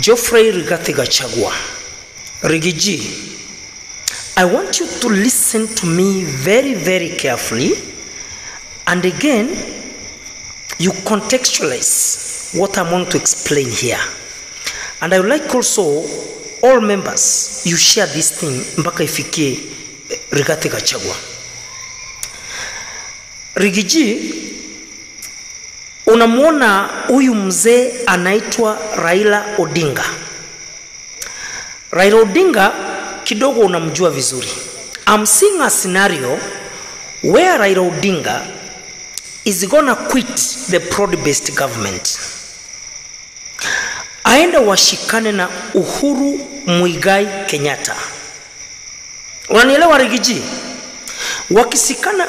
Geoffrey Rigathi Gachagua. Rigiji, I want you to listen to me very, very carefully, and again, you contextualize what I'm going to explain here. And I would like also all members, you share this thing mpaka ifikie Rigathi Gachagua. Rigiji, unamuona huyu mzee anaitwa Raila Odinga. Raila Odinga kidogo unamjua vizuri. I'm seeing a scenario where Raila Odinga is gonna quit the broad-based government. Aenda washikane na Uhuru Muigai Kenyatta. Unanielewa Rigiji?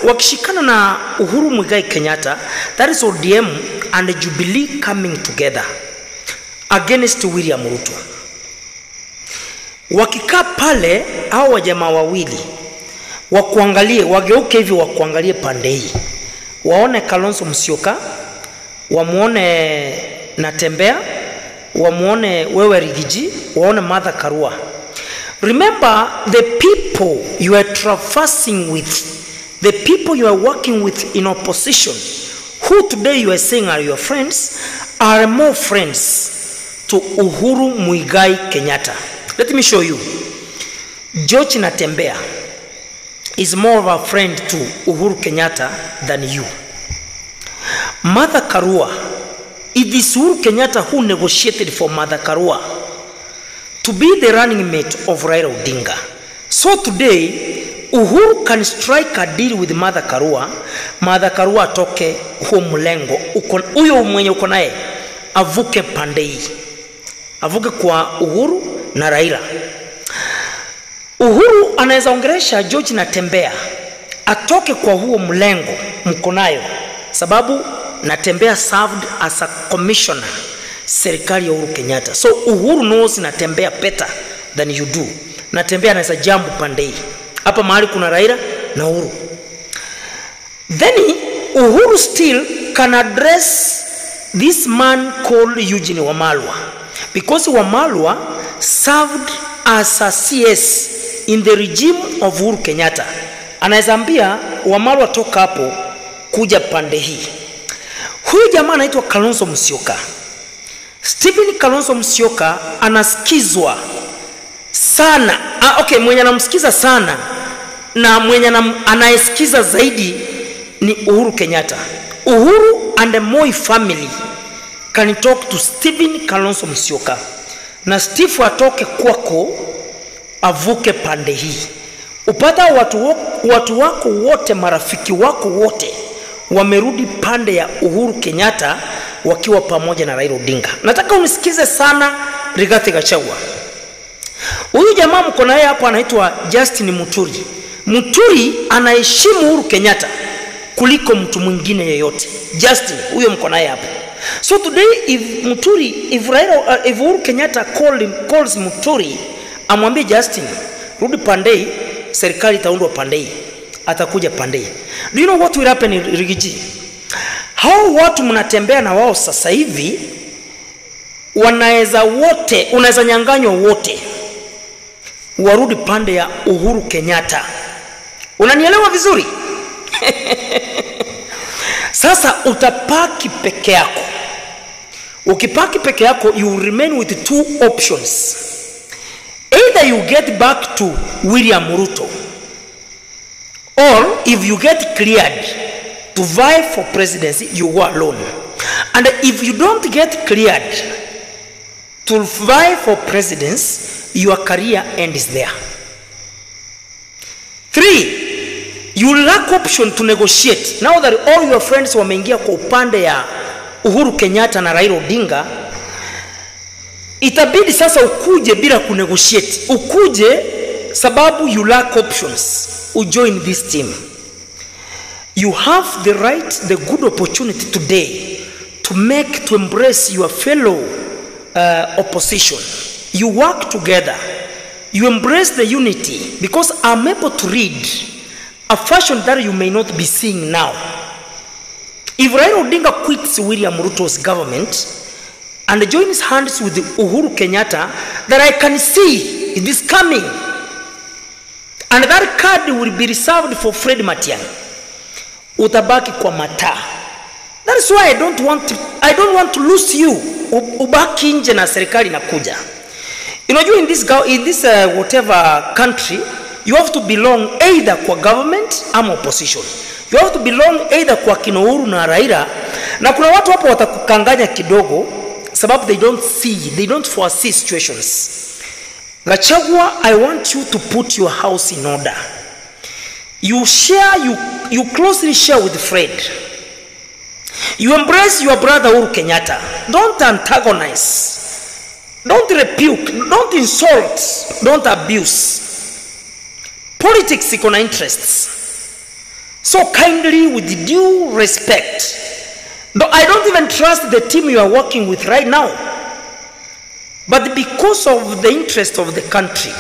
Wakishikana na Uhuru Muigai Kenyatta, that is ODM and Jubilee coming together against William Ruto. Wakikaa pale hao wajamaa wawili wakuangalie, wageuke hivi wakuangalie pande hii, waone Kalonzo Musyoka, wamuone Natembea, wamuone wewe Rigiji, waone Martha Karua. Remember, the people you are traversing with, the people you are working with in opposition, who today you are saying are your friends, are more friends to Uhuru Muigai Kenyatta. Let me show you. George Natembea is more of a friend to Uhuru Kenyatta than you. Martha Karua, it is Uhuru Kenyatta who negotiated for Martha Karua to be the running mate of Raila Odinga. So today, Uhuru can strike a deal with Martha Karua. Martha Karua atoke huo mlengo. Uyo mwenye uko naye avuke pande hii. Avuke kwa Uhuru na Raila. Uhuru anaweza ongeresha George Natembea atoke kwa huo mlengo mko nayo. Sababu Natembea served as a commissioner serikali ya Uhuru Kenyatta. So Uhuru knows Natembea better than you do. Natembea anaweza jambo pande hii. Hapa mahali kuna Raila na Uhuru. Then Uhuru still can address this man called Eugene Wamalwa, because Wamalwa served as a CS in the regime of Uhuru Kenyatta. Anaezambia Wamalwa toka hapo kuja pande hii. Huyu jamaa anaitwa Kalonzo Musyoka. Stephen Kalonzo Musyoka anasikizwa sana. Okay, mwenye anamsikiza sana na mwenye anaesikiza zaidi ni Uhuru Kenyatta. Uhuru and the Moi family can talk to Stephen Kalonzo Musyoka. Na Steve atoke kwako avuke pande hii. Upata watu wako wote, marafiki wako wote wamerudi pande ya Uhuru Kenyatta wakiwa pamoja na Raila Odinga. Nataka unisikize sana Rigathi Gachagua. Huyu jamaa mko naye hapo anaitwa Justin Muturi. Muturi anaheshimu Uhuru Kenyatta kuliko mtu mwingine yeyote. Justin huyo mko naye hapo. So today if Uhuru Kenyatta calls Muturi, amwambie Justin rudi pande hii, serikali itaundwa pande hii, atakuja pande hii. Do you know what will happen Rigiji? Hao watu mnatembea na wao sasa hivi unaweza nyanganywa wote warudi pande ya Uhuru Kenyatta. Unanielewa vizuri? Sasa utapaki peke yako. Ukipaki peke yako, you remain with two options. Either you get back to William Ruto, or if you get cleared to vie for presidency, you go alone. And if you don't get cleared to vie for presidency, your career ends there. 3, you lack option to negotiate. Now that all your friends wameingia kwa upande ya Uhuru Kenyatta na Raila Odinga, itabidi sasa ukuje bila kunegotiate. Ukuje sababu you lack options. Join this team. You have the right, the good opportunity today to embrace your fellow opposition. You work together. You embrace the unity, because I'm able to read a fashion that you may not be seeing now. If Raila Odinga quits William Ruto's government, and joins hands with Uhuru Kenyatta, that I can see it is coming. And that card will be reserved for Fred Matiang'i. Utabaki kwa mataa. That is why I don't want to lose you. Ubaki nje na serikali inakuja. You know, you in this whatever country, you have to belong either kwa government ama opposition. You have to belong either kwa kina Uhuru na Raila, na kuna watu hapo watakukanganya kidogo sababu they don't foresee situations. Gachagua, I want you to put your house in order. You closely share with Fred. You embrace your brother Uhuru Kenyatta. Don't antagonize. Don't rebuke. Don't insult. Don't abuse. Politics iko na interests. So kindly, with due respect, I don't even trust the team you are working with right now. But because of the interest of the country,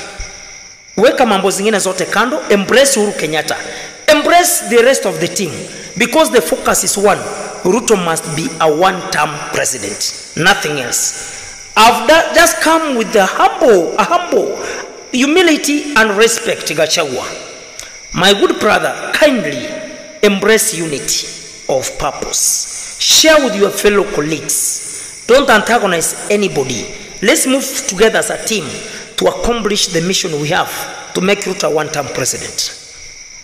weka mambo zingine zote kando, embrace Uhuru Kenyatta. Embrace the rest of the team. Because the focus is one. Ruto must be a one-term president. Nothing else. I've just come with a humble humility and respect, Gachagua. My good brother, kindly embrace unity of purpose. Share with your fellow colleagues. Don't antagonize anybody. Let's move together as a team to accomplish the mission we have to make Ruto a one-term president.